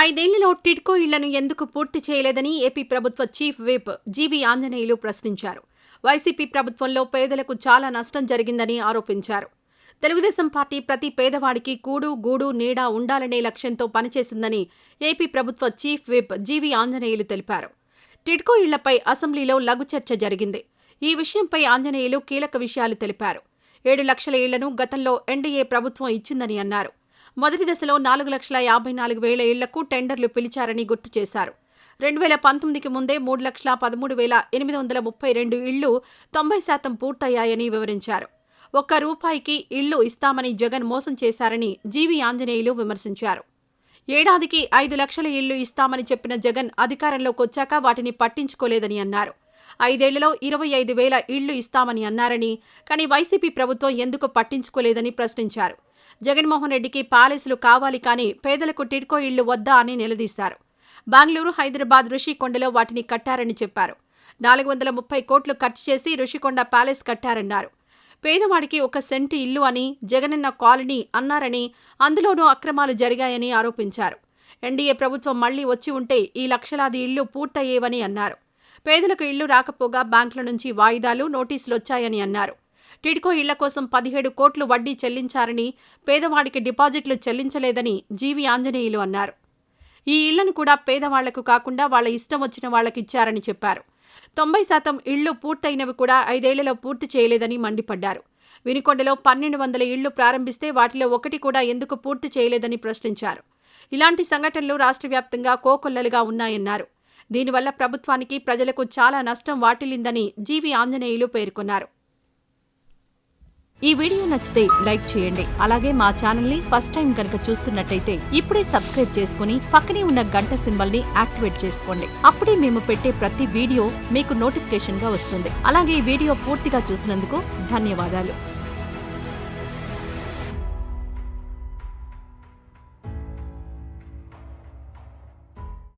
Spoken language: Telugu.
ఐదేళ్లలో టిడ్కో ఇళ్లను ఎందుకు పూర్తి చేయలేదని ఏపీ ప్రభుత్వ చీఫ్ విప్ జీవీ ఆంజనేయులు ప్రశ్నించారు. వైసీపీ ప్రభుత్వంలో పేదలకు చాలా నష్టం జరిగిందని ఆరోపించారు. తెలుగుదేశం పార్టీ ప్రతి పేదవాడికి కూడు, గూడు, నీడ ఉండాలనే లక్ష్యంతో పనిచేసిందని ఏపీ ప్రభుత్వ చీఫ్ విప్ జీవీ ఆంజనేయులు తెలిపారు. టిడ్కో ఇళ్లపై అసెంబ్లీలో లఘు చర్చ జరిగింది. ఈ విషయంపై ఆంజనేయులు కీలక విషయాలు తెలిపారు. 7 లక్షల ఇళ్లను గతంలో ఎన్డీఏ ప్రభుత్వం ఇచ్చిందని అన్నారు. మొదటి దశలో 4,54,000 ఇళ్లకు టెండర్లు పిలిచారని గుర్తు చేశారు. 2019కి ముందే 3,13,832 ఇళ్లు 90% పూర్తయ్యాయని వివరించారు. ఒక్క రూపాయికి ఇళ్లు ఇస్తామని జగన్ మోసం చేశారని జీవీ ఆంజనేయులు విమర్శించారు. ఏడాదికి 5 లక్షల ఇళ్లు ఇస్తామని చెప్పిన జగన్ అధికారంలోకొచ్చాక వాటిని పట్టించుకోలేదని అన్నారు. 5 ఏళ్లలో 25,000 ఇళ్లు ఇస్తామని అన్నారని, కానీ వైసీపీ ప్రభుత్వం ఎందుకు పట్టించుకోలేదని ప్రశ్నించారు. జగన్మోహన్ రెడ్డికి ప్యాలెస్లు కావాలి కానీ పేదలకు టిడ్కో ఇళ్లు వద్దా అని నిలదీశారు. బెంగళూరు, హైదరాబాద్, రుషికొండలో వాటిని కట్టారని చెప్పారు. 430 కోట్లు ఖర్చు చేసి రుషికొండ ప్యాలెస్ కట్టారన్నారు. పేదవాడికి 1 సెంటు ఇల్లు అని జగనన్న కాలనీ అన్నారని, అందులోనూ అక్రమాలు జరిగాయని ఆరోపించారు. ఎన్డీఏ ప్రభుత్వం మళ్లీ వచ్చి ఉంటే ఈ లక్షలాది ఇళ్లు పూర్తయ్యేవని అన్నారు. పేదలకు ఇళ్లు రాకపోగా బ్యాంకుల నుంచి వాయిదాలు, నోటీసులొచ్చాయని అన్నారు. టిడ్కో ఇళ్ల కోసం 17 కోట్లు వడ్డీ చెల్లించారని, పేదవాడికి డిపాజిట్లు చెల్లించలేదని జీవీ ఆంజనేయులు అన్నారు. ఈ ఇళ్లను కూడా పేదవాళ్లకు కాకుండా వాళ్ల ఇష్టం వచ్చిన వాళ్లకిచ్చారని చెప్పారు. 90% ఇళ్లు పూర్తయినవి కూడా 5 ఏళ్లలో పూర్తి చేయలేదని మండిపడ్డారు. వినుకొండలో 1,200 ఇళ్లు ప్రారంభిస్తే వాటిలో 1 కూడా ఎందుకు పూర్తి చేయలేదని ప్రశ్నించారు. ఇలాంటి సంఘటనలు రాష్ట్ర వ్యాప్తంగా కోకొల్లలుగా ఉన్నాయన్నారు. దీనివల్ల ప్రభుత్వానికి, ప్రజలకు చాలా నష్టం వాటిల్లిందని జీవీ ఆంజనేయులు పేర్కొన్నారు. ఈ వీడియో నచ్చితే లైక్ చేయండి. అలాగే మా ఛానల్ ని ఫస్ట్ టైం కనుక చూస్తున్నట్టయితే ఇప్పుడే సబ్స్క్రైబ్ చేసుకుని పక్కనే ఉన్న గంట సింబల్ ని యాక్టివేట్ చేసుకోండి. అప్పుడే మేము పెట్టే ప్రతి వీడియో మీకు నోటిఫికేషన్ గా వస్తుంది. అలాగే ఈ వీడియో పూర్తిగా చూసినందుకు ధన్యవాదాలు.